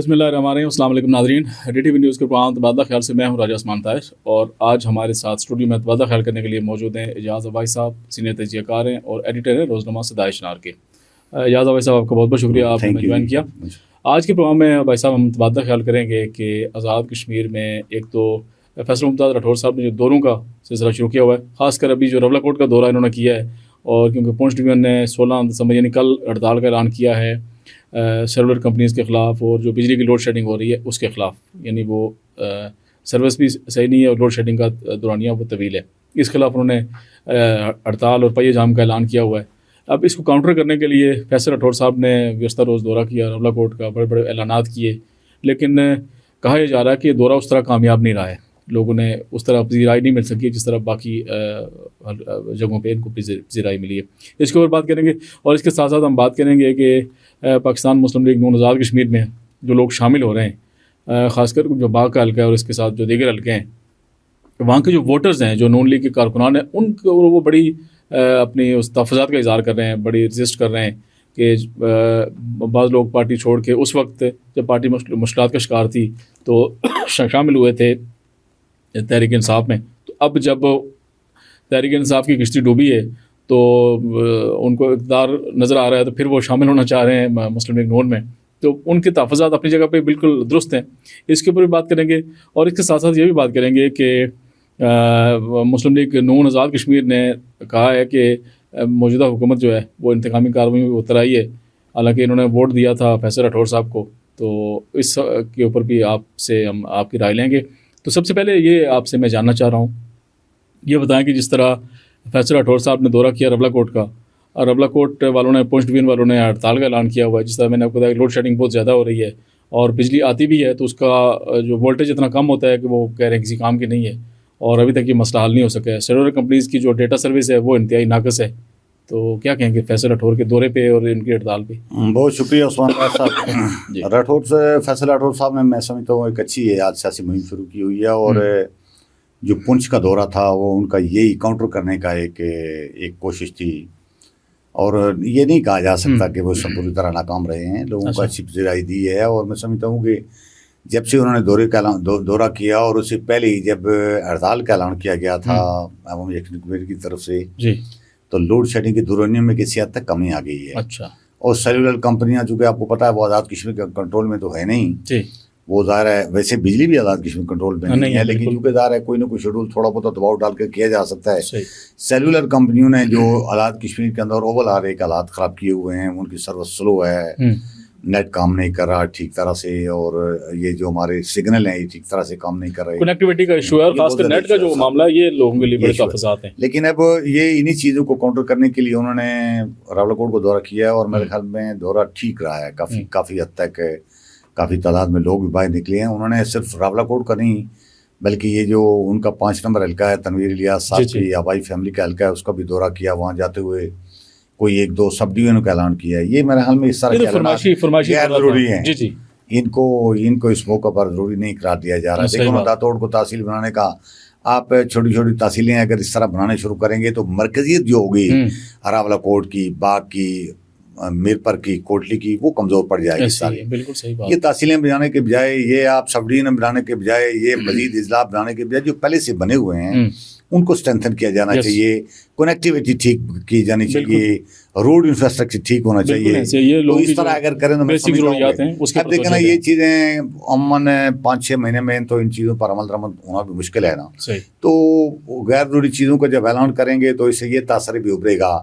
बिस्मिल्लाहिर्रहमानिर्रहीम, अस्सलाम वालेकुम नाज़रीन। DTV न्यूज़ के प्रोग्राम तबादला ख्याल से मैं हूं राजा उस्मान ताहिर और आज हमारे साथ स्टूडियो में तबादला ख्याल करने के लिए मौजूद हैं एजाज़ अवाई साहब, सीनियर तजियाकार हैं और एडिटर हैं रोज़नामा सदाइश नार के। एजाज़ अवाई साहब, आपका बहुत बहुत शुक्रिया, आपने ज्वाइन किया। आज के प्रोग्राम में भाई साहब हम तबादला ख्याल करेंगे कि आज़ाद कश्मीर में एक तो फैसल मुमताज़ राठौर साहब ने जो दौरों का सिलसिला शुरू किया हुआ है, ख़ासकर अभी जो रवलाकोट का दौरा इन्होंने किया है, और क्योंकि पुंछ डिवीज़न ने 16 दिसंबर यानी कल हड़ताल का ऐलान किया है सर्वर कंपनीज़ के ख़िलाफ़, और जो बिजली की लोड शेडिंग हो रही है उसके ख़िलाफ़, यानी वो सर्विस भी सही नहीं है और लोड शेडिंग का दौरानिया वो तवील है, इस खिलाफ़ उन्होंने हड़ताल और पहिए जाम का ऐलान किया हुआ है। अब इसको काउंटर करने के लिए फैसल राठौर साहब ने गुज़श्ता रोज़ दौरा किया, रवलाकोट का बड़े बड़े ऐलानात किए, लेकिन कहा यह जा रहा है कि दौरा उस तरह कामयाब नहीं रहा है। लोगों ने उस तरह अपनी राय नहीं मिल सकी जिस तरह बाकी जगहों पे इनको अपनी राय मिली है। इसके ऊपर बात करेंगे और इसके साथ साथ हम बात करेंगे कि पाकिस्तान मुस्लिम लीग नून आज़ाद कश्मीर में जो लोग शामिल हो रहे हैं, ख़ासकर जो बाग का हल्का है और इसके साथ जो दीगर हल्के हैं, वहाँ के जो वोटर्स हैं, जो नून लीग के कारकुनान हैं, उनको वो बड़ी अपनी उस तहफ़्फ़ुज़ात का इज़हार कर रहे हैं, बड़ी रजिस्ट कर रहे हैं कि बाज़ लोग पार्टी छोड़ के उस वक्त जब पार्टी मुश्किलात का शिकार थी तो शामिल हुए थे तहरीक इंसाफ में। तो अब जब तहरीक इंसाफ की किश्ती डूबी है तो उनको इक़्तिदार नज़र आ रहा है, तो फिर वो शामिल होना चाह रहे हैं मुस्लिम लीग नून में। तो उनके तहफ़्फ़ुज़ात अपनी जगह पे बिल्कुल दुरुस्त हैं, इसके ऊपर भी बात करेंगे। और इसके साथ साथ ये भी बात करेंगे कि मुस्लिम लीग नून आज़ाद कश्मीर ने कहा है कि मौजूदा हुकूमत जो है वो इंतकामी कार्रवाई में उतर आई है, हालांकि इन्होंने वोट दिया था फैसल राठौर साहब को। तो इस के ऊपर भी आपसे हम आपकी राय लेंगे। तो सबसे पहले ये आपसे मैं जानना चाह रहा हूँ, ये बताएं कि जिस तरह फैसल राठौर साहब ने दौरा किया रवलाकोट का, और रवलाकोट वालों ने, पुंछ डिवीज़न वालों ने हड़ताल का ऐलान किया हुआ है, जिस तरह मैंने आपको बताया लोड शेडिंग बहुत ज़्यादा हो रही है और बिजली आती भी है तो उसका जो वोल्टेज इतना कम होता है कि वो कह रहे हैं किसी काम की नहीं है, और अभी तक ये मसला हल नहीं हो सका है। सर्वर कंपनीज़ की जो डेटा सर्विस है वो इंतहाई नाकस है। तो क्या कहेंगे फैसल राठौर के दौरे पे और इनकी हड़ताल पे? बहुत शुक्रिया उस्मान साहब। राठौर से फैसल राठौर साहब ने, मैं समझता हूँ, एक अच्छी है आज सियासी मुहिम शुरू की हुई है, और जो पुंछ का दौरा था वो उनका यही काउंटर करने का एक कोशिश थी, और ये नहीं कहा जा सकता कि वो सब पूरी तरह नाकाम रहे हैं। लोगों को अच्छी पजीराई दी है, और मैं समझता हूँ कि जब से उन्होंने दौरा किया और उससे पहले ही जब हड़ताल का ऐलान किया गया था अवामी एक्शन कमेटी की तरफ से, तो लोड शेडिंग की दूरनियों में किसी हद तक कमी आ गई है। अच्छा। और सेलुलर कंपनियां, जो कि आपको पता है वो आज़ाद कश्मीर के कंट्रोल में तो है नहीं, वो ज़ाहिर है, वैसे बिजली भी आज़ाद कश्मीर कंट्रोल में नहीं है, लेकिन चूँकि ज़ाहिर है कोई ना कोई शेड्यूल थोड़ा बहुत दबाव डाल कर किया जा सकता है। सेलुलर कंपनियों ने जो आज़ाद कश्मीर के अंदर ओवल आ रहे के हालात ख़राब किए हुए हैं, उनकी सर्विस स्लो है, नेट काम नहीं कर रहा ठीक तरह से, और ये जो हमारे सिग्नल हैं ये ठीक तरह से काम नहीं कर रहे, कनेक्टिविटी का इशू है, खासकर नेट का जो मामला है ये लोगों के लिए बड़े तहफ़्फ़ुज़ात हैं। लेकिन अब ये इन्हीं चीज़ों को काउंटर करने के लिए उन्होंने रवलाकोट को दौरा किया है, और मेरे ख्याल में दौरा ठीक रहा है। काफ़ी हद तक काफ़ी तादाद में लोग भी बाहर निकले हैं। उन्होंने सिर्फ रवलाकोट का नहीं, बल्कि ये जो उनका 5 नंबर हल्का है, तनवीर इलियास साहब की आबाई फैमिली का हल्का है, उसका भी दौरा किया। वहाँ जाते हुए कोई 1-2 सब डिवीजनों का ऐलान किया है। ये मेरे ख्याल में इस तरह के गैर ज़रूरी हैं, इनको इस मौके पर ज़रूरी नहीं करार दिया जा रहा है। देखो, दातोड़ को तहसील बनाने का, आप छोटी छोटी तहसीलें अगर इस तरह बनाने शुरू करेंगे तो मरकजियत जो होगी रवलाकोट की, बाग की, मीरपुर की, कोटली की, वो कमज़ोर पड़ जाएगी सारी। बिल्कुल सही बात। ये तहसीलें बनाने के बजाय, ये आप सब डिवीजन बनाने के बजाय, ये मजीद इजला बनाने के बजाय जो पहले से बने हुए हैं उनको स्ट्रेंथन किया जाना चाहिए, कनेक्टिविटी ठीक की जानी चाहिए, रोड इंफ्रास्ट्रक्चर ठीक होना चाहिए। तो इस तरह अगर करें तो मैं समझता हूँ, देखें ना, ये चीज़ें अमन 5-6 महीने में तो इन चीज़ों पर अमल दरामद होना भी मुश्किल है ना। तो गैर ज़रूरी चीज़ों को जब ऐलान करेंगे तो इससे ये तासर भी उभरेगा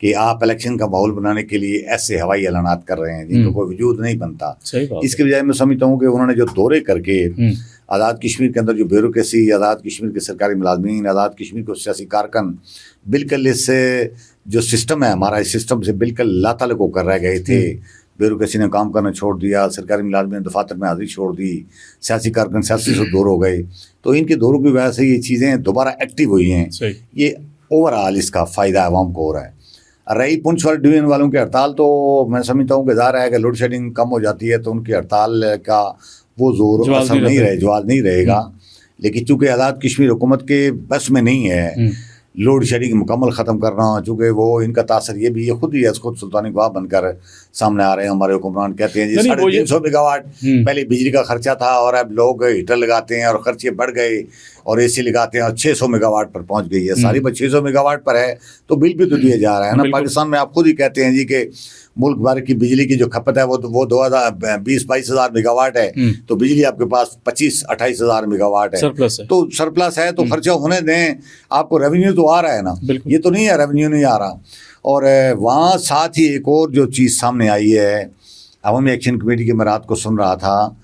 कि आप इलेक्शन का माहौल बनाने के लिए ऐसे हवाई ऐलानात कर रहे हैं जिनका कोई वजूद नहीं बनता। इसके बजाय मैं समझता हूँ कि उन्होंने जो दौरे करके आज़ाद कश्मीर के अंदर जो ब्यूरोक्रेसी, आज़ाद कश्मीर के सरकारी मुलाजमीन, आज़ाद कश्मीर के सियासी कारकन बिल्कुल इससे जो सिस्टम है हमारा, इस सिस्टम से बिल्कुल लाताल्लुक़ होकर रह गए थे। ब्यूरोक्रेसी ने काम करना छोड़ दिया, सरकारी मुलाजमीन ने दफातर में हाजिरी छोड़ दी, सियासी कारकन सियासी से दूर हो गए। तो इनके दौरों की वजह से ये चीज़ें दोबारा एक्टिव हुई हैं। ये ओवरऑल इसका फ़ायदा आवाम को हो रहा है। रही पुंछ वाले डिवीजन वालों की हड़ताल, तो मैं समझता हूँ कि ज़ाहिर है कि लोड शेडिंग कम हो जाती है तो उनकी हड़ताल का वो जोर असर नहीं रहे, जवाब नहीं रहेगा। लेकिन चूँकि आज़ाद कश्मीर हुकूमत के बस में नहीं है, लोड शेडिंग मुकम्मल ख़त्म करना, चूँकि वो इनका तासर ये भी है, खुद ही खुद सुल्तानी गवाह बनकर सामने आ रहे हैं। हमारे हुक्मरान कहते हैं जी 350 मेगावाट पहले बिजली का खर्चा था और अब लोग हीटर लगाते हैं और खर्चे बढ़ गए और एसी लगाते हैं और 600 मेगावाट पर पहुंच गई है। सारी 600 मेगावाट पर है तो बिल भी तो दिया जा रहा है ना। पाकिस्तान में आप खुद ही कहते हैं जी कि मुल्क भर की बिजली की जो खपत है वो 20-22 हज़ार मेगावाट है, तो बिजली आपके पास 25-28 हज़ार मेगावाट है, तो सरप्लस है, तो खर्चा होने दें, आपको रेवेन्यू तो आ रहा है ना, ये तो नहीं है रेवेन्यू नहीं आ रहा। और वहाँ साथ ही एक और जो चीज़ सामने आई है, अवामी एक्शन कमेटी की मैं रात को सुन रहा था,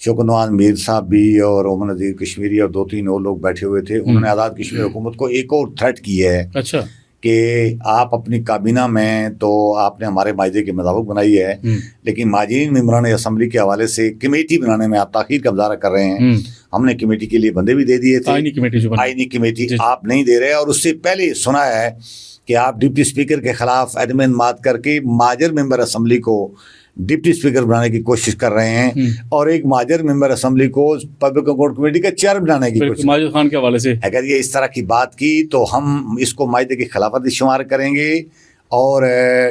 शौकत नवाज मीर साहब भी और ओमन नज़ीर कश्मीरी और 2-3 और लोग बैठे हुए थे। उन्होंने आज़ाद कश्मीर हुकूमत को एक और थ्रेट की है, अच्छा, कि आप अपनी काबीना में तो आपने हमारे मायदे के मुताबिक बनाई है, लेकिन माजीन मेंबरान असम्बली के हवाले से कमेटी बनाने में आप ताख़ीर का मुज़ाहरा कर रहे हैं। हमने कमेटी के लिए बंदे भी दे दिए थे, आईनी कमेटी आप नहीं दे रहे, और उससे पहले सुना है कि आप डिप्टी स्पीकर के खिलाफ अदम एतमाद करके माजर मेंबर असम्बली को डिप्टी स्पीकर बनाने की कोशिश कर रहे हैं और एक माजर मेंबर असम्बली को पब्लिक अकाउंट कमेटी का चेयर बनाने की कोशिश, माजिद खान के हवाले से। अगर ये इस तरह की बात की तो हम इसको मायदे की खिलाफत शुमार करेंगे और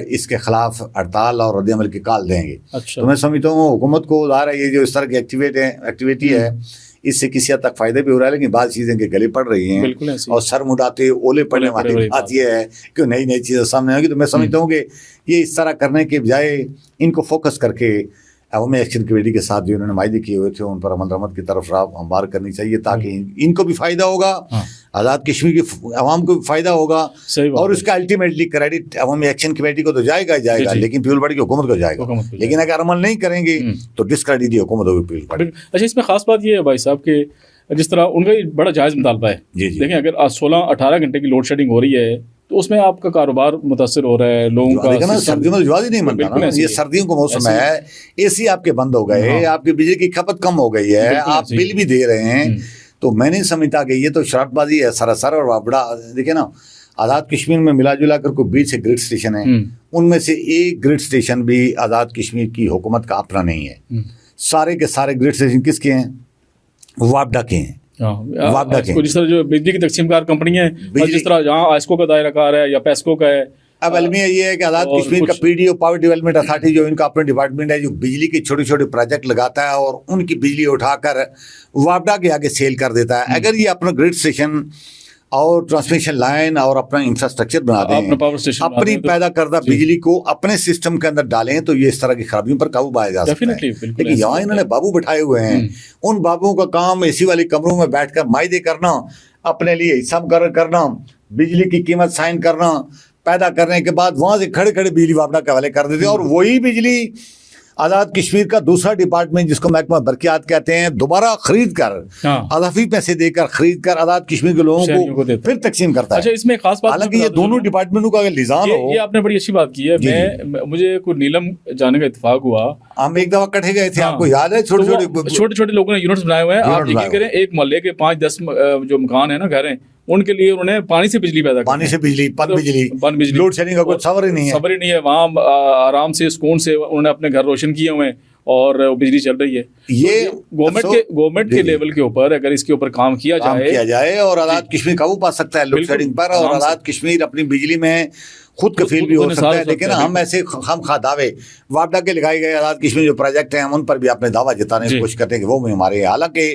इसके खिलाफ हड़ताल और रद्द-ए-अमल की कॉल देंगे। अच्छा। तो मैं समझता हूँ हुकूमत को ज़ाहिर है ये जो इस तरह की एक्टिविटी है इससे किसी हद तक फ़ायदा भी हो रहा है, लेकिन बाद चीज़ें के गले पड़ रही हैं और सर मुड़ाते ओले पड़ने वाली बात यह है कि नई नई चीज़ें सामने आएंगी। तो मैं समझता हूँ कि ये इस तरह करने के बजाय इनको फोकस करके अवामी एक्शन कमेटी के साथ जो इन्होंने मायदे किए हुए थे उन पर अमल दरामद की तरफ हमवार करनी चाहिए, ताकि इनको भी फ़ायदा होगा, आज़ाद कश्मीर की आवाम को भी फ़ायदा होगा और उसका अल्टीमेटली क्रेडिट अवामी एक्शन कमेटी को तो जाएगा ही जाएगा, लेकिन पीपल पार्टी की हुकूमत को जाएगा। लेकिन अगर अमल नहीं करेंगे तो डिस्क्रेडिट ही हुकूमत होगी पीपल पार्टी। अच्छा, इसमें खास बात ये है भाई साहब के जिस तरह उनका बड़ा जायज़ मुतालबा है, देखें अगर 16-18 घंटे की लोड शेडिंग हो रही है तो उसमें आपका कारोबार मुतासर हो रहा है, लोगों का सर्दियों में जवाब ही नहीं बनता ना, ये सर्दियों का मौसम है, एसी आपके बंद हो गए, आपकी बिजली की खपत कम हो गई है, आप बिल भी दे रहे हैं, तो मैं नहीं समझता कि ये तो शरारतबाजी है सरासर। और बड़ा देखिए ना, आज़ाद कश्मीर में मिला जुला कर कोई 20 ग्रिड स्टेशन है, उनमें से एक ग्रिड स्टेशन भी आज़ाद कश्मीर की हुकूमत का अपना नहीं है। सारे के सारे ग्रिड स्टेशन किसके हैं? वापडा के हैं। जिस तरह जो बिजली की तकसीमकार कंपनी है, जिस तरह जहाँ आइस्को का दायरा कार है या पेस्को का है। अब अलमिया ये है कि आज़ाद कश्मीर का पीडीओ पावर डेवलपमेंट अथॉरिटी जो इनका अपना डिपार्टमेंट है, जो बिजली के छोटे छोटे प्रोजेक्ट लगाता है और उनकी बिजली उठाकर वापडा के आगे सेल कर देता है। अगर ये अपना ग्रिड स्टेशन और ट्रांसमिशन लाइन और अपना इंफ्रास्ट्रक्चर बना दें, अपनी पैदा करदा बिजली को अपने सिस्टम के अंदर डालें, तो ये इस तरह की खराबियों पर काबू पाया जा सकता है। लेकिन यहाँ इन्होंने बाबू बैठाए हुए हैं, उन बाबुओं का काम एसी वाले कमरों में बैठकर मायदे करना, अपने लिए हिसाब मुकर्रर करना, बिजली की कीमत साइन करना, पैदा करने के बाद वहाँ से खड़े खड़े बिजली वापडा के हवाले कर देते हैं और वही बिजली आज़ाद कश्मीर का दूसरा डिपार्टमेंट जिसको महकमा बरकियात कहते हैं दोबारा खरीद कर अजाफी पैसे देकर खरीद कर आज़ाद कश्मीर के लोगों को फिर तकसीम करता है। अच्छा, इसमें खास बात, हालांकि ये दोनों डिपार्टमेंटों का अगर निजाम हो, ये आपने बड़ी अच्छी बात की है। मुझे कोई नीलम जाने का इत्तेफाक हुआ, हम एक दफा इकट्ठे गए थे, आपको याद है? छोटे छोटे लोगों ने यूनिट्स बनाए हुए हैं। आप यकीन करें, एक मोहल्ले के 5-10 जो मकान है ना, घर हैं, उनके लिए उन्होंने पानी से बिजली पैदा, पानी से बिजली, पन बिजली, लोड शेडिंग का कोई सबर ही नहीं है। वहाँ आराम से सुकून से उन्होंने अपने घर रोशन किए हुए हैं और बिजली चल रही है। ये गवर्नमेंट के लेवल के ऊपर अगर इसके ऊपर काम किया जाए और आज़ाद कश्मीर काबू पा सकता है लोड शेडिंग पर, और आज़ाद कश्मीर अपनी बिजली में खुद कफील भी हो सकता है। लेकिन हम ऐसे खामखा दावे वापडा के लगाए गए आज़ाद कश्मीर जो प्रोजेक्ट हैं, हम उन पर भी अपने दावा जताने की कोशिश करते हैं कि वो भी हमारे। हालांकि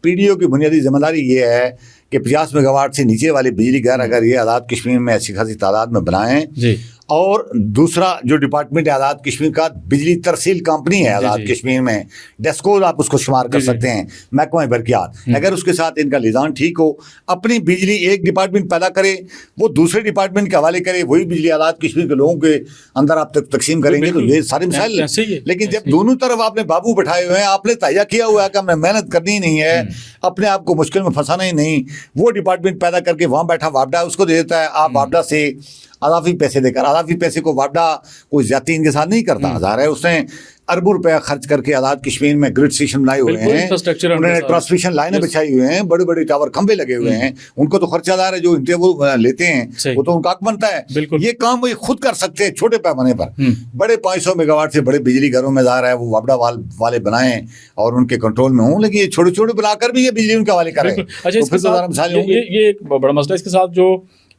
पीडीओ की बुनियादी जिम्मेदारी ये है कि 50 मेगावाट से नीचे वाली बिजली घर अगर ये आज़ाद कश्मीर में ऐसी खासी तादाद में बनाएं, और दूसरा जो डिपार्टमेंट है आज़ाद कश्मीर का, बिजली तरसील कंपनी है आज़ाद कश्मीर में, डेस्को आप उसको शुमार कर सकते हैं, महकमा बरकियात, अगर उसके साथ इनका लिजान ठीक हो, अपनी बिजली एक डिपार्टमेंट पैदा करे, वो दूसरे डिपार्टमेंट के हवाले करे, वही बिजली आज़ाद कश्मीर के लोगों के अंदर आप तक तकसीम करेंगे, तो ये सारी मिसाइल है। लेकिन जब दोनों तरफ आपने बाबू बैठाए हुए हैं, आपने तय किया हुआ है कि हमें मेहनत करनी ही नहीं है, अपने आप को मुश्किल में फंसाना ही नहीं, वो डिपार्टमेंट पैदा करके वहाँ बैठा वापडा उसको दे देता है, आप वापडा से अजाफी पैसे देकर, अजाफी पैसे को वापडा कोई ज्यादती इनके साथ नहीं करता, ज़ाहिर है उसने अरबों रुपया खर्च करके आज़ाद कश्मीर में ग्रिड स्टेशन बनाए हुए हैं, उन्होंने ट्रांसमिशन लाइनें बिछाई हुए हैं, बड़े बड़े टावर खंबे लगे हुए हैं, उनको तो खर्चादार है जो इंटरव्यू लेते हैं वो तो उनका हक बनता है। ये काम वो खुद कर सकते हैं छोटे पैमाने पर, बड़े 500 मेगावाट से बड़े बिजली घरों में ज़ाहिर है वो वापडा वाले बनाएं और उनके कंट्रोल में हों, लेकिन ये छोटे छोटे बनाकर भी ये बिजली उनके हवाले करें। अच्छा, ये एक बड़ा मसला इसके साथ जो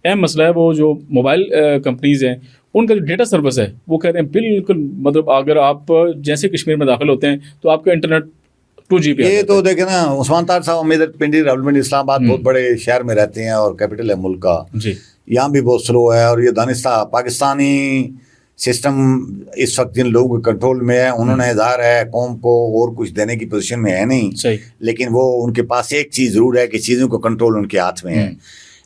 अहम मसला है वो जो मोबाइल कंपनीज़ हैं उनका जो डेटा सर्विस है वो कह रहे हैं बिल्कुल, मतलब अगर आप जैसे कश्मीर में दाखिल होते हैं तो आपका इंटरनेट 2 GB ये तो देखे ना उस्मान तार साहब, हम इधर पिंडी रावलपिंडी इस्लामाबाद बहुत बड़े शहर में रहते हैं और कैपिटल है मुल्क का जी, यहाँ भी बहुत स्लो है। और ये दानिस्ता पाकिस्तानी सिस्टम इस वक्त जिन लोगों के कंट्रोल में है, उन्होंने ज़ाहिर है कौम को और कुछ देने की पोजीशन में है नहीं, सही, लेकिन वो उनके पास एक चीज़ ज़रूर है कि चीज़ों का कंट्रोल उनके हाथ में है।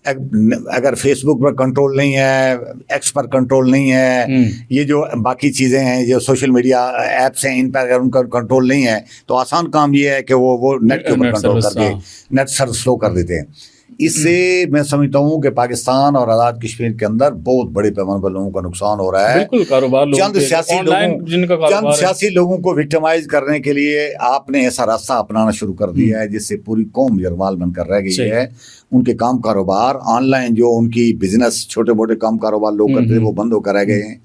अगर फेसबुक पर कंट्रोल नहीं है, एक्स पर कंट्रोल नहीं है, ये जो बाकी चीज़ें हैं जो सोशल मीडिया ऐप्स हैं, इन पर अगर उनका कंट्रोल नहीं है तो आसान काम ये है कि वो नेट के ऊपर कंट्रोल करके नेट सर्विस स्लो कर देते हैं। इससे मैं समझता हूँ कि पाकिस्तान और आज़ाद कश्मीर के अंदर बहुत बड़े पैमाने पर लोगों का नुकसान हो रहा है। बिल्कुल, कारोबार चंद सियासी लोगों को विक्टिमाइज करने के लिए आपने ऐसा रास्ता अपनाना शुरू कर दिया है जिससे पूरी कौम यरमाल बनकर रह गई है। उनके काम कारोबार ऑनलाइन जो उनकी बिजनेस छोटे मोटे काम कारोबार लोग करते थे वो बंद होकर रह गए हैं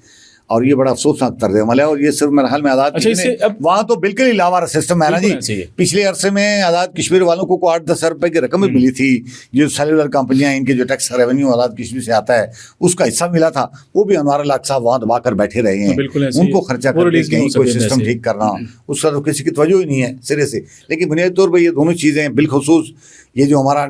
और ये बड़ा अफसोसनाक तर्ज अमल है। और ये सिर्फ मेरे ख्याल में आज़ाद कश्मीर वहाँ तो बिल्कुल ही लावारा सिस्टम है ना जी। पिछले अरसे में आज़ाद कश्मीर वालों को 8-10 हज़ार रुपए की रकम भी मिली थी, जो सेलुलर कंपनियां इनके जो टैक्स रेवेन्यू आज़ाद कश्मीर से आता है उसका हिस्सा मिला था, वो भी अनवार लाख साहब वहाँ दबा कर बैठे रहे हैं। उनको खर्चा करके कहीं कोई सिस्टम ठीक करना उसका तो किसी की तवज्जो ही नहीं है सिरे से। लेकिन बुनियादी तौर पर ये दोनों चीज़ें बिलखुसूस ये जो हमारा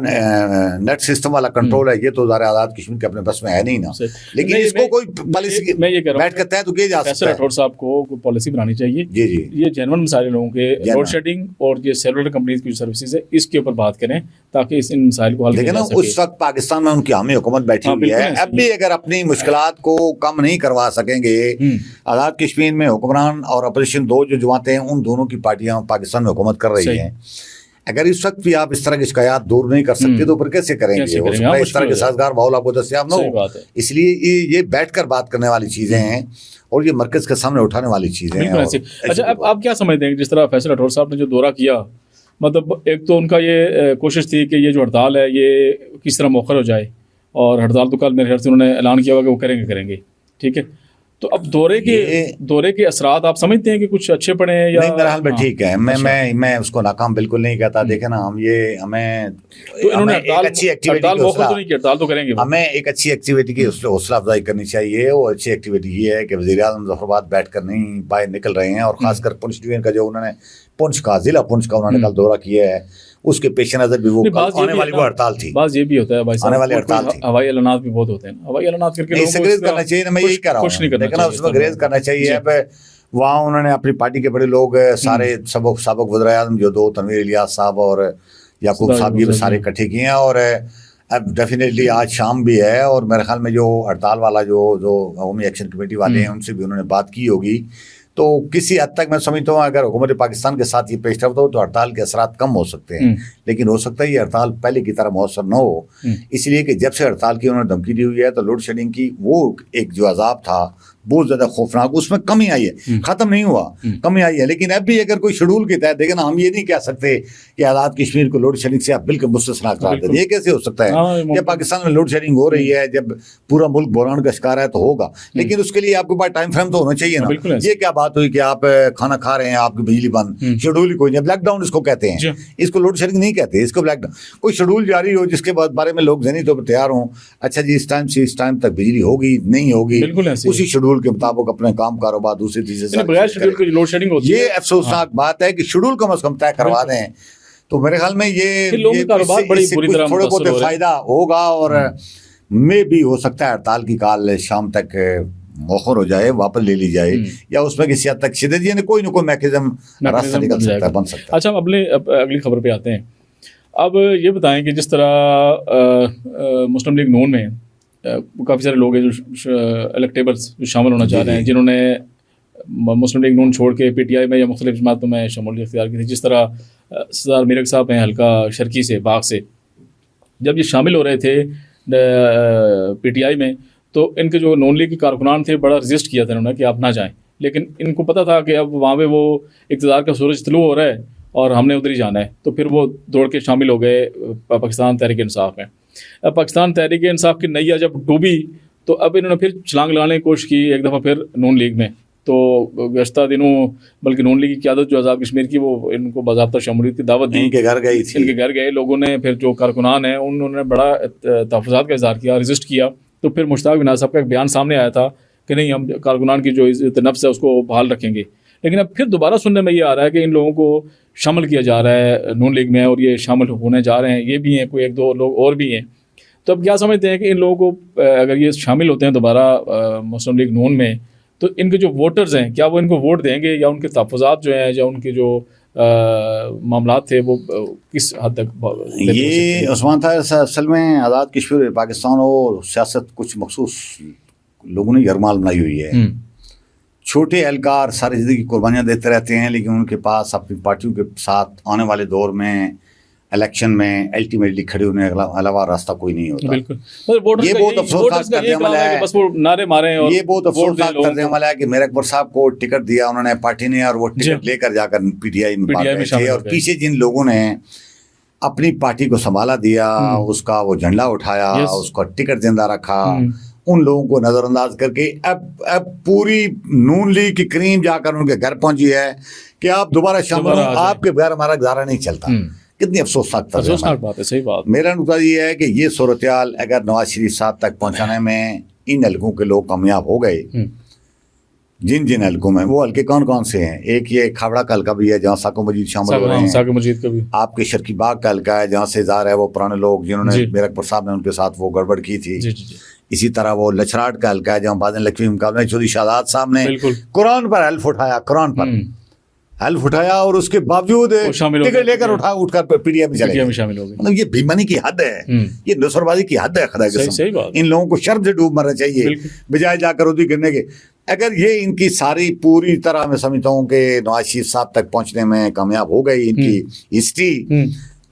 नेट सिस्टम वाला कंट्रोल है ये तो ज़ाहिर आज़ाद कश्मीर के अपने बस में है नहीं ना, लेकिन इसको कोई पॉलिसी बैठ कर तय तो किया जा सकता है। राठौर साहब को पॉलिसी बनानी चाहिए जी जी, ये जेन्युइन मसाइल लोगों के लोड शेडिंग और ये सेलुलर कंपनीज की सर्विसेज है इसके ऊपर बात करें ताकि इन मसाइल को हल किया जा सके। उस वक्त पाकिस्तान में उनकी हामी हुकूमत बैठी हुई है, अब भी अगर अपनी मुश्किलात को कम नहीं करवा सकेंगे, आज़ाद कश्मीर में हुक्मरान और अपोजिशन दो जो जमातें हैं उन दोनों की पार्टियां पाकिस्तान में हुकूमत कर रही हैं, अगर इस वक्त भी आप इस तरह की शिकायत दूर नहीं कर सकते तो फिर कैसे करेंगे? इस तरह के साजगार माहौल आपको दस्तियाब न हो। इसलिए ये बैठकर बात करने वाली चीज़ें हैं और ये मरकज के सामने उठाने वाली चीज़ें हैं। अच्छा, अब आप क्या समझते हैं जिस तरह फैसल राठौर साहब ने जो दौरा किया, मतलब एक तो उनका ये कोशिश थी कि ये जो हड़ताल है ये किस तरह मौखर हो जाए और हड़ताल तो कल मेरे ख्याल से उन्होंने ऐलान किया हुआ कि वो करेंगे, ठीक है। तो अब दौरे के असरात आप समझते हैं कि कुछ अच्छे पड़े हैं या? नहीं, मेरा हाल में ठीक है। मैं उसको नाकाम बिल्कुल नहीं कहता। देखे ना, हमें तो इन्होंने एक अच्छी एक्टिविटी तो करेंगे, हमें एक अच्छी एक्टिविटी की हौसला अफजाई करनी चाहिए। वो अच्छी एक्टिविटी ये है कि वज़ीर-ए-आज़म मुजफ्फराबाद बैठ कर नहीं बाहर निकल रहे हैं और खासकर पुंछ डिवीजन का जो उन्होंने जिला पुंछ का उन्होंने कल दौरा किया है उसके पेश नज़र भी वो आने वाली वो हड़ताल थी। बात ये भी होता है भाई साहब, आने वाली हड़ताल थी, हवाई ऐलानात भी बहुत होते हैं, हवाई ऐलानात करके इससे ग्रेज करना चाहिए ना, मैं यही कह रहा हूँ, लेकिन उसमें ग्रेज करना चाहिए। अब वहाँ उन्होंने अपनी पार्टी के बड़े लोग सारे सबक वज़ीर-ए-आज़म जो दो तनवीर इलियास साहब और याकूब साहब ये सारे इकट्ठे किए हैं और अब डेफिनेटली आज शाम भी है और मेरे ख्याल में जो हड़ताल वाला जो कौमी एक्शन कमेटी वाले हैं उनसे भी उन्होंने बात की होगी। तो किसी हद तक मैं समझता हूँ अगर हुकूमत पाकिस्तान के साथ ये पेशरफ्त हो तो हड़ताल के असरात कम हो सकते हैं, लेकिन हो सकता है ये हड़ताल पहले की तरह मौसर न हो, इसलिए कि जब से हड़ताल की उन्होंने धमकी दी हुई है तो लोड शेडिंग की वो एक जो अजाब था बहुत ज़्यादा खौफनाक, उसमें कमी आई है, ख़त्म नहीं हुआ, कमी आई है। लेकिन अब भी अगर कोई शेड्यूल के तहत देखें ना, हम ये नहीं कह सकते कि आज़ाद कश्मीर को लोड शेडिंग से आप बिल्कुल मुस्तस्ना करार दें। ये कैसे हो सकता है कि पाकिस्तान में लोड शेडिंग हो रही है, जब पूरा मुल्क बहरान का शिकार है तो होगा, लेकिन उसके लिए आपके पास टाइम फ्रेम तो होना चाहिए ना। ये क्या बात हुई कि आप खाना खा रहे हैं आपकी बिजली बंद, शेड्यूल ही कोई नहीं, ब्लैकडाउन इसको कहते हैं, इसको लोड शेडिंग नहीं कहते, इसको ब्लैकडाउन। कोई शेड्यूल जारी हो जिसके बारे में लोग जहनी तौर पर तैयार हों, अच्छा जी इस टाइम से इस टाइम तक बिजली होगी नहीं होगी, उसी शेड्यूल के मुताबिक अपने काम कारोबार दूसरी चीजें बगैर शेड्यूल के लोड शेडिंग होती है। ये अफसोसनाक बात है कि शेड्यूल कम से कम तय करवा दें तो मेरे ख्याल में ये थोड़े बहुत फायदा होगा और में भी हो सकता है हड़ताल की काल शाम तक मौखर हो जाए, वापस ले ली जाए या उसमें किसी हद तक शिद्दत यानी कोई ना कोई मैकेनिज्म रास्ता निकल सकता है, बन सकता है। अच्छा, हम अगली खबर पे आते हैं। अब ये बताएं कि जिस तरह मुस्लिम लीग नून में काफ़ी सारे लोग हैं जो इलेक्टेबल्स जो शामिल होना चाह रहे हैं, जिन्होंने मुस्लिम लीग नून छोड़ के PTI में या मुख्तलिफ जमातों में शमूलियत इख्तियार की थी। जिस तरह सरदार मीरक साहब हैं हल्का शर्की से बाग से, जब ये शामिल हो रहे थे PTI में तो इनके जो नून लीग के कारकुनान थे बड़ा रजिस्ट किया था इन्होंने कि आप ना जाएँ, लेकिन इनको पता था कि अब वहाँ पे वो इक़्तिदार का सूरज तलू हो रहा है और हमने उधर ही जाना है, तो फिर वो दौड़ के शामिल हो गए पाकिस्तान तहरीक इंसाफ में। अब पाकिस्तान तहरीक इंसाफ की नैया जब डूबी तो अब इन्होंने फिर छलांग लगाने की कोशिश की एक दफ़ा फिर नून लीग में, तो गुज़श्ता दिनों बल्कि नून लीग की क़यादत जो आज़ाद कश्मीर की, वो इनको बाज़ाब्ता शमूलियत की दावत दी, इनके घर गई थी, इनके घर गए लोगों ने, फिर जो कारकुनान हैं उन्होंने बड़ा तहफ़्फ़ुज़ात का इज़हार किया, रेजिस्ट किया। तो फिर मुश्ताक बिन साहब का एक बयान सामने आया था कि नहीं, हम कारकुनान की जो इज़्ज़त नफ्स है उसको बहाल रखेंगे। लेकिन अब फिर दोबारा सुनने में ये आ रहा है कि इन लोगों को शामिल किया जा रहा है नून लीग में, और ये शामिल होने जा रहे हैं, ये भी हैं, कोई एक दो लोग और भी हैं। तो अब क्या समझते हैं कि इन लोगों को अगर ये शामिल होते हैं दोबारा मुस्लिम लीग नून में, तो इनके जो वोटर्स हैं क्या वो इनको वोट देंगे, या उनके तहफ़्फ़ुज़ात जो हैं या उनके जो मामलात थे वो किस हद तक? ये उस्मान ताहिर साहब असल में आज़ाद कश्मीर पाकिस्तान और सियासत कुछ मखसूस लोगों ने यरमाल बनाई हुई है। छोटे एहलकार सारी ज़िंदगी कुर्बानियाँ देते रहते हैं, लेकिन उनके पास अपनी पार्टियों के साथ आने वाले दौर में इलेक्शन में अल्टीमेटली खड़े होने के अलावा रास्ता कोई नहीं होता। बिल्कुल। ये बहुत अफसोसनाक करने वाला है, बस वो नारे मारे और ये बहुत अफसोसनाक करने वाला है कि मेरे अकबर साहब को टिकट दिया उन्होंने पार्टी ने, और वो टिकट लेकर जाकर पीटीआई में बात रहे थे, और पीछे जिन लोगों ने अपनी पार्टी को संभाला दिया, उसका वो झंडा उठाया, उसका टिकट जिंदा रखा, उन लोगों को नजरअंदाज करके अब पूरी नून लीग की क्रीम जाकर उनके घर पहुंची है कि आप दोबारा शामिल हो, आपके बगैर हमारा गुजारा नहीं चलता। कितनी अफसोसनाक बात है। सही बात। मेरा नुकता ये है कि ये सूरत हाल अगर नवाज शरीफ साहब तक पहुंचाने में इन हलकों के लोग कामयाब हो गए, जिन जिन हलकों में, वो हल्के कौन कौन से हैं? एक ये खावड़ा का हल्का भी है जहाँ साको मजीद शामिल हो रहे हैं, साको मजीद का भी। आपके शर्की बाग का हल्का है जहाँ से ज़ाहिर है वो पुराने लोग जिन्होंने मेरे अकबर साहब ने उनके साथ वो गड़बड़ की थी। इसी तरह वो लछराट का हल्का है जहाँ बादल लक्ष्मी मुकाबले चौधरी शाहजाद साहब ने कुरान पर हल्फ उठाया, कुरान पर हल्फ उठाया, और उसके बावजूद टिकट लेकर उठकर पीडीएम में शामिल हो गए। मतलब ये बेईमानी की हद है, ये नसरबाजी की हद है। खुदा की कसम, इन लोगों को शर्म से डूब मरना चाहिए बजाय जाकर उदी गिरने के। अगर ये इनकी सारी पूरी तरह मैं समझता हूँ कि नवाज शरीफ साहब तक पहुंचने में कामयाब हो गई इनकी हिस्ट्री,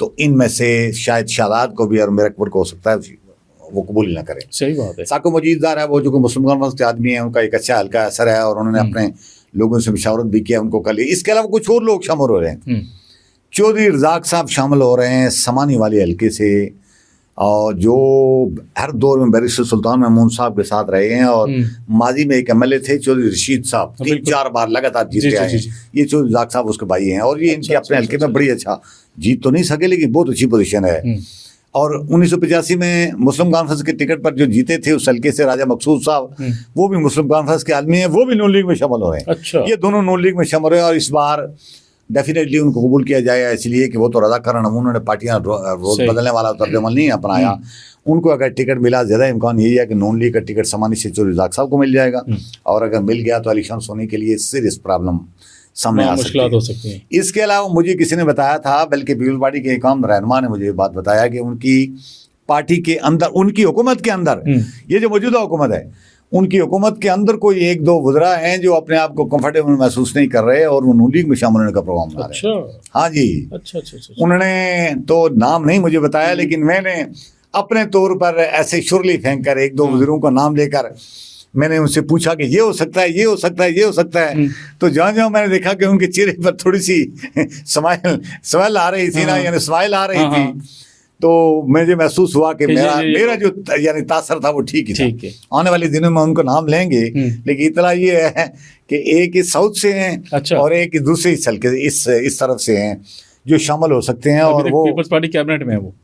तो इनमें से शायद शाहजाद को भी और मेरे अकबर को हो सकता है वो कबूल ना करें। सही बात है। साको मजीददार है वो जो कि मुस्लिम कॉन्फ्रेंस के आदमी है, उनका एक अच्छा हल्का असर है, और उन्होंने अपने लोगों से मशावरत भी किया, उनको कल। इसके अलावा कुछ और लोग शामिल हो रहे हैं। चौधरी रज़ाक साहब शामिल हो रहे हैं समानी वाले हल्के से, और जो हर दौर में बैरिस्टर सुल्तान महमूद साहब के साथ रहे हैं, और माजी में एक एमएलए थे चौधरी रशीद साहब, 3-4 बार लगातार जीते आए हैं। ये चौधरी रज़ाक साहब उसके भाई हैं, और ये इनके अपने हल्के में बड़ी अच्छा जीत तो नहीं सके, लेकिन बहुत अच्छी पोजीशन है। और 1985 में मुस्लिम कॉन्फ्रेंस के टिकट पर जो जीते थे उस हल्के से राजा मकसूद साहब, वो भी मुस्लिम कॉन्फ्रेंस के आदमी हैं, वो भी नून लीग में शामिल हो रहे हैं। अच्छा। ये दोनों नून लीग में शामिल हैं, और इस बार डेफिनेटली उनको कबूल किया जाएगा, इसलिए कि वो तो रज़ाकार नमूनों ने पार्टियां रोज बदलने वाला तर्जुमल नहीं अपनाया। उनको अगर टिकट मिला, ज़्यादा इम्कान यही है कि नून लीग का टिकट समानी से चौधरी रज़ाक साहब को मिल जाएगा, और अगर मिल गया तो अलीशान सोनी के लिए सीरियस प्रॉब्लम सामने आ सकती है। इसके अलावा मुझे किसी ने बताया था, बल्कि पीपल्स पार्टी के एक आम रहनुमा ने मुझे बात बताया कि उनकी पार्टी के अंदर, उनकी हुकूमत के अंदर, ये जो मौजूदा हुकूमत है, उनकी हुकूमत के अंदर कोई 1-2 वज़रा हैं जो अपने आप को कंफर्टेबल महसूस नहीं कर रहे और वो नून लीग में शामिल होने का प्रोग्राम बना रहे हैं। हाँ जी। अच्छा। उन्होंने तो नाम नहीं मुझे बताया, लेकिन मैंने अपने तौर पर ऐसे शुरली फेंक कर 1-2 वज़ीरों का नाम लेकर मैंने उनसे पूछा कि ये हो सकता है, ये हो सकता है, ये हो सकता है। तो जहाँ मैंने देखा कि उनके चेहरे पर थोड़ी सी स्माइल आ रही थी ना, यानी स्माइल आ रही थी, तो मुझे महसूस हुआ कि मेरा जो यानी तासर था वो ठीक ही था। आने वाले दिनों में उनको नाम लेंगे, लेकिन इतना ये है कि एक इस साउथ से हैं और एक दूसरे इस तरफ से हैं जो शामिल हो सकते हैं, और वो पीपल्स पार्टी कैबिनेट में है, वो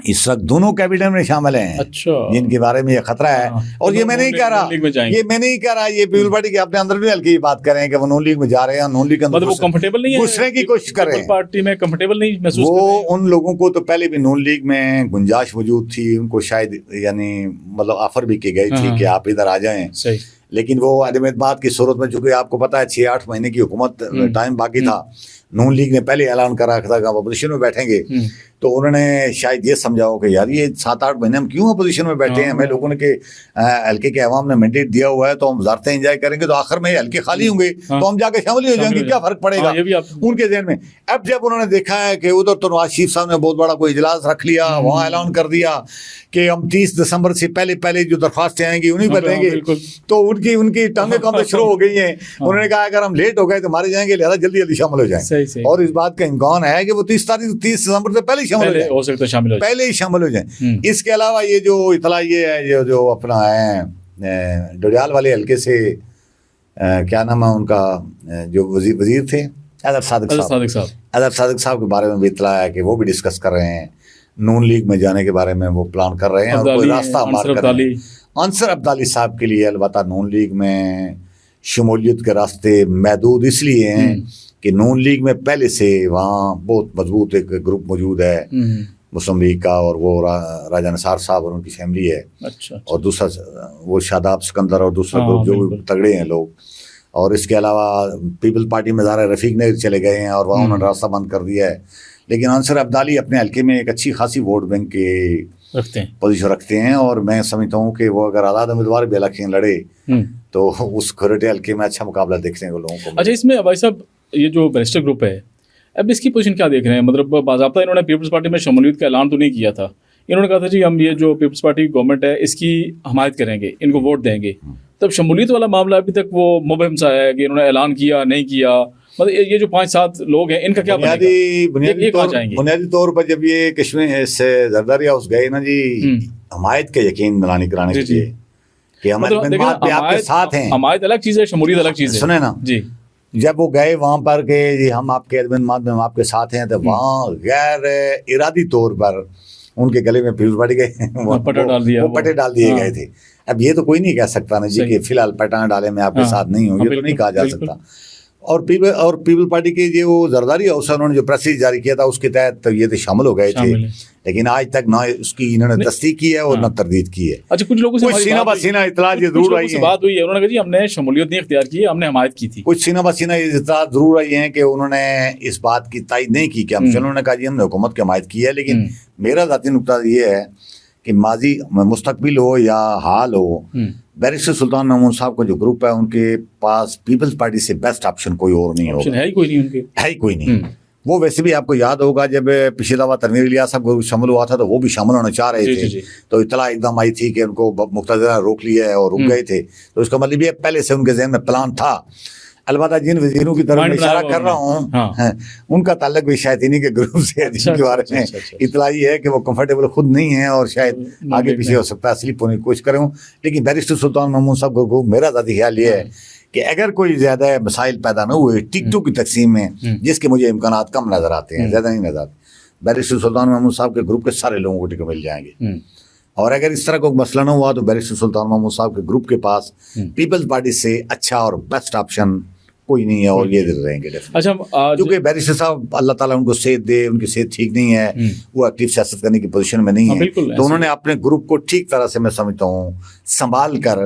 इस वक्त दोनों कैबिनेट में शामिल हैं। अच्छा। जिनके बारे में ये खतरा है, और ये मैं नहीं कह रहा, ये पीपल्स पार्टी के अपने अंदर भी हल्की बात कर रहे हैं कि वो नून लीग में जा रहे हैं, नून लीग के अंदर कंफर्टेबल नहीं है, घुसने की कोशिश कर रहे हैं, पार्टी में कंफर्टेबल नहीं महसूस वो उन लोगों को तो पहले भी नून लीग में गुंजाइश मौजूद थी, उनको शायद यानी मतलब ऑफर भी की गई थी कि आप इधर आ जाएं, लेकिन वो अदम एतमाद की सूरत में, चूंकि आपको पता है 6-8 महीने की हुकूमत टाइम बाकी था, नून लीग ने पहले ऐलान कर रखा था कि अपोजिशन में बैठेंगे, तो उन्होंने शायद ये समझाओ कि यार ये 7-8 महीने हम क्यों अपोजिशन में बैठे हैं, हमें लोगों ने के हल्के के अवाम ने मैंडेट दिया हुआ है, तो हम वजारतें एंजॉय करेंगे, तो आखिर में हल्के खाली होंगे तो हम जाके शामिल हो जाएंगे, क्या फर्क पड़ेगा उनके जहन में। अब जब उन्होंने देखा है कि उधर तो नवाज शरीफ साहब ने बहुत बड़ा कोई इजलास रख लिया, वहाँ ऐलान कर दिया कि हम 30 दिसंबर से पहले जो दरख्वास्तें आएंगी उन्हीं पर देंगे, तो उनकी टांगें कम शुरू हो गई हैं। उन्होंने कहा अगर हम लेट हो गए तो मारे जाएंगे, लिहाजा जल्दी शामिल हो जाए, और इस बात का इम्कान है कि वो 30 दिसंबर से पहले ही शामिल हो जाए। इसके अलावा ये जो इतला ये है, जो अपना है डोडियाल वाले हल्के से क्या नाम है उनका, जो वजीर थे, अदर सादिक साहब, अदर सादिक साहब के बारे में भी इतला है कि वो भी डिस्कस कर रहे हैं, नून लीग में जाने के बारे में वो प्लान कर रहे हैं और कोई रास्ता मार कर रहे हैं। अंसर अब्दाली साहब के लिए अलबत्ता नून लीग में शमूलियत के रास्ते महदूद इसलिए हैं कि नून लीग में पहले से वहाँ बहुत मजबूत एक ग्रुप मौजूद है मुस्लिम लीग का, और वो राजा निसार साहब और उनकी फैमिली है। अच्छा। और दूसरा वो शादाब सिकंदर और दूसरा ग्रुप जो तगड़े हैं लोग। और इसके अलावा पीपल पार्टी में ज़ारा रफ़ीक ने चले गए हैं और वहाँ उन्होंने रास्ता बंद कर दिया है। लेकिन अंसर अब्दाली अपने हल्के में एक अच्छी खासी वोट बैंक के पोजीशन रखते हैं और मैं समझता हूँ कि वो अगर आज़ाद उम्मीदवार भी इलेक्शन लड़े तो उस खोरटे हल्के में अच्छा मुकाबला देखने को लोगों को। अच्छा, इसमें भाई साहब ये जो बैरिस्टर ग्रुप है, अब इसकी पोजीशन क्या देख रहे हैं? मतलब बाज़ाब्ता इन्होंने पीपल्स पार्टी में शमूलियत का ऐलान तो नहीं किया था, इन्होंने कहा था जी हम ये जो पीपल्स पार्टी की गवर्नमेंट है इसकी हमायत करेंगे, इनको वोट देंगे। तब शमूलियत वाला मामला अभी तक वो मुबहम सा है कि इन्होंने ऐलान किया नहीं किया, मतलब ये जो 5-7 लोग हैं इनका क्या बुनियादी तौर पर जब ये कश्मीर से जरदारी हाउस गए ना जी, हमायत के यकीन दिलाने कराने के लिए कि हमारे आपके साथ हैं। हमायत अलग चीज़ है, शमूलियत अलग चीज़ है। सुने ना जी, जब वो गए वहाँ पर के जी हम आपके में हम आपके साथ हैं, तो वहाँ गैर इरादी तौर पर उनके गले में पीपल्स पार्टी के पटे डाल दिए गए थे। अब ये तो कोई नहीं कह सकता ना जी कि फिलहाल पटान डाले में आपके साथ नहीं हूँ, ये तो नहीं कहा जा सकता। और पीपल पार्टी के जो जरदारी हाउस उन्होंने जो प्रेस जारी किया था उसके तहत तो ये तो शामिल हो गए थे, लेकिन आज तक ना उसकी इन्होंने तस्दीक की है और ना तरदीद की है। अच्छा, कुछ लोगों से सीना बसीना इतला जरूर आई है, बात हुई है, उन्होंने कहा जी हमने शमूलियत नहीं इख्तियार की, हमने हमायत की थी। कुछ सीना बसीना इतला जरूर आई है कि उन्होंने इस बात की तायद नहीं की कि हम, चलो उन्होंने कहा जी हमने हुकूमत की हमायत की है, लेकिन मेरा ज़ाती नुक्ता ये है कि माजी मुस्तकबिल हो या हाल हो, बैरिस्टर सुल्तान महमूद साहब का जो ग्रुप है उनके पास पीपल्स पार्टी से बेस्ट ऑप्शन कोई और नहीं होगा, है ही कोई नहीं, उनके है ही कोई नहीं। वो वैसे भी आपको याद होगा जब पिछले दफा तनवीर इलियास साहब शामिल हुआ था तो वो भी शामिल होना चाह रहे थे, तो इतला एकदम आई थी कि उनको मुख्तदरा रोक लिया है और रुक गए थे। तो इसका मतलब ये पहले से उनके जहन में प्लान था। अलबत्ता जिन वजीरों की तरफ इशारा कर रहा हूँ उनका ताल्लुक भी शायद इन्हीं के ग्रुप से है, जिनके बारे में इतला ही है कि वो कंफर्टेबल खुद नहीं है और शायद आगे पीछे हो सकता है स्लिप होने की कोशिश करें। लेकिन बैरिस्टर सुल्तान महमूद साहब को मेरा ज़ाती ख्याल ये है कि अगर कोई ज़्यादा मसाइल पैदा न हुए टिकटों की तकसीम में, जिसके मुझे इम्कानात कम नज़र आते हैं, ज़्यादा नहीं नज़र आते, बैरिस्टर सुल्तान महमूद साहब के ग्रुप के सारे लोगों को टिकट मिल जाएंगे। और अगर इस तरह का मसला न हुआ तो बैरिस्टर सुल्तान महमूद साहब के ग्रुप के पास पीपल्स पार्टी से अच्छा और बेस्ट ऑप्शन कोई नहीं है और ये रहेंगे। अच्छा, क्योंकि बैरिस्टर साहब अल्लाह ताला उनको सेहत दे, उनकी सेहत ठीक नहीं है, वो एक्टिव सियासत करने की पोजीशन में नहीं है, तो उन्होंने अपने ग्रुप को ठीक तरह से मैं समझता हूँ संभाल कर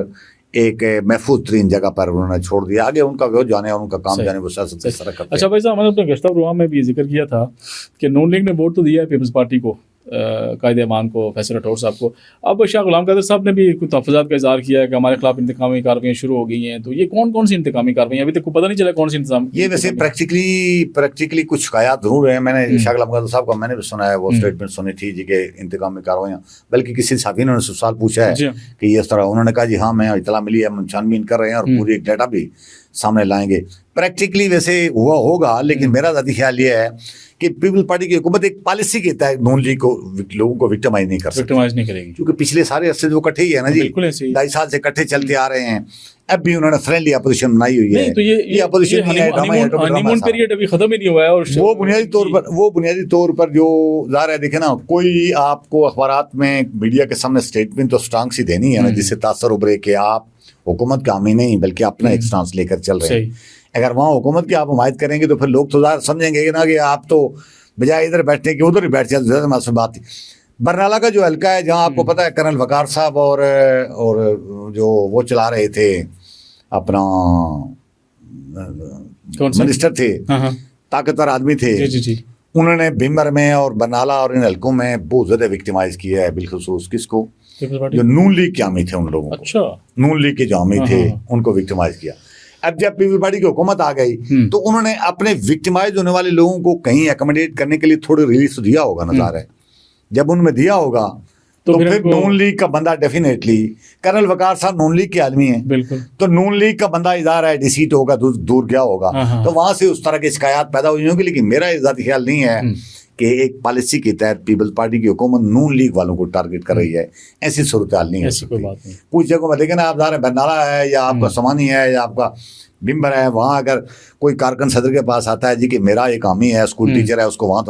एक महफूज तरीन जगह पर उन्होंने छोड़ दिया। आगे उनका वो जाने और उनका काम जाने वो सियासत इस तरह करते हैं। अच्छा भाई साहब, मैंने अपने गश्ता प्रोग्राम में भी जिक्र किया था कि नून लीग ने वोट तो दिया है पीपल्स पार्टी को, कायदे अमान को, फैसल राठौर साहब को। अब शाह गुलाम कादिर साहब ने भी कुछ तहफ़्फ़ुज़ात का इज़हार किया है कि हमारे खिलाफ इंतकामी कार्रवाइयाँ शुरू हो गई हैं। तो ये कौन सी इंतकामी कार्रवाइयाँ, अभी तक को पता नहीं चला कौन सी इंतजाम? ये वैसे प्रैक्टिकली कुछ शिकायत जरूर है। मैंने शाह गुलाम कादिर साहब का मैंने भी सुना है, वो स्टेटमेंट सुनी थी जी के इंतकामी कार्रवाइयाँ, बल्कि किसी साथी ने सवाल पूछा है कि इस तरह, उन्होंने कहा जी हाँ मैं इतला मिली है, हम छानबीन कर रहे हैं और पूरी एक डाटा भी सामने लाएंगे। प्रैक्टिकली वैसे हुआ होगा, लेकिन मेरा ज़ाती ख्याल ये है कि पीपल्स पार्टी की हुकूमत एक पॉलिसी के तहत नून लीग को लोगों को विक्टिमाइज नहीं कर सकती, विक्टिमाइज नहीं करेगी, क्योंकि पिछले सारे अरसे जो इकट्ठे ही है ना जी, 2.5 साल से इकट्ठे चलते आ रहे हैं। अब भी उन्होंने फ्रेंडली अपोजिशन बनाई हुई है, तो ये अपोजिशन हनीमून पीरियड अभी खत्म ही नहीं हुआ है। और वो बुनियादी तौर पर जो ज़ाहिर है, देखे ना, कोई आपको अखबारात में मीडिया के सामने स्टेटमेंट तो स्ट्रांग सी देनी है ना जिससे तासर उभरे कि आप हुकूमत का हामी नहीं बल्कि अपना एक स्टांस लेकर चल रहे हैं। अगर वहाँ हुकूमत की आप हमायत करेंगे तो फिर लोग तो ज़ाहिर समझेंगे ना कि आप तो बजाय इधर बैठने के उधर ही बैठ जाते। ज़्यादा मासूम बात बरनाला का जो हल्का है जहाँ आपको पता है कर्नल वकार साहब और जो वो चला रहे थे अपना मिनिस्टर थे, ताकतवर आदमी थे, उन्होंने भिम्बर में और बरनाला और इन हल्कों में बहुत ज़्यादा विक्टिमाइज किया है, बिलखुसूस किसको, जो नून लीग के हामी थे उन लोगों को। अच्छा, नून लीग के जो हामी थे उनको विक्टिमाइज किया। अब जब पीपल्स पार्टी की हुकूमत आ गई तो उन्होंने अपने विक्टिमाइज होने वाले लोगों को कहीं एकोमोडेट करने के लिए थोड़ी रिलीज तो दिया होगा, नज़र है। जब उनमें दिया होगा तो फिर नून लीग का बंदा डेफिनेटली, कर्नल वकार साहब नून लीग के आदमी हैं, बिल्कुल, तो नून लीग का बंदा इधर है, डिसीट होगा, दूर गया होगा, तो वहां से उस तरह की शिकायत पैदा हुई होगी। लेकिन मेरा ज़ाती ख्याल नहीं है कि एक पॉलिसी के तहत पीपल्स पार्टी की हुकूमत नून लीग वालों को टारगेट कर रही है, ऐसी सूरत हाल नहीं हो ऐसी कोई सकती। बात नहीं। कुछ जगहों में देखें ना आप, बरनाला है या आपका समानी है या आपका बिम्बर है, वहाँ अगर कोई कारकन सदर के पास आता है जी कि मेरा एक हामी है, स्कूल टीचर है, उसको वहाँ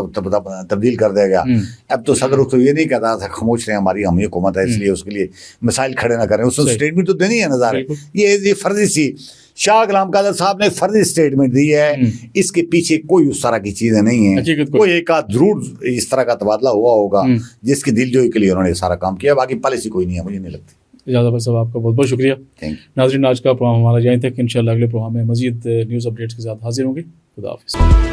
तब्दील कर देगा। अब तो सदर तो ये नहीं कहता था खामोश रहे, हमारी हामी हुकूमत है इसलिए उसके लिए मिसाइल खड़े ना करें, उसको स्टेटमेंट तो देनी है नज़ार है। ये फर्जी सी शाह गुलाम कादर साहब ने फर्जी स्टेटमेंट दी है, इसके पीछे कोई उस तरह की चीज़ें नहीं है। कोई एक आध जरूर इस तरह का तबादला हुआ होगा जिसकी दिलजोई के लिए उन्होंने सारा काम किया, बाकी पॉलिसी कोई नहीं है, मुझे नहीं लगती। इजाज़त भाई साहब, आपका बहुत बहुत शुक्रिया। नाज़रीन, आज का प्रोग्राम हमारा यहीं तक। इंशाल्लाह अगले प्रोग्राम में मज़ीद न्यूज़ अपडेट्स के साथ हाजिर होंगे। खुदा हाफिज़।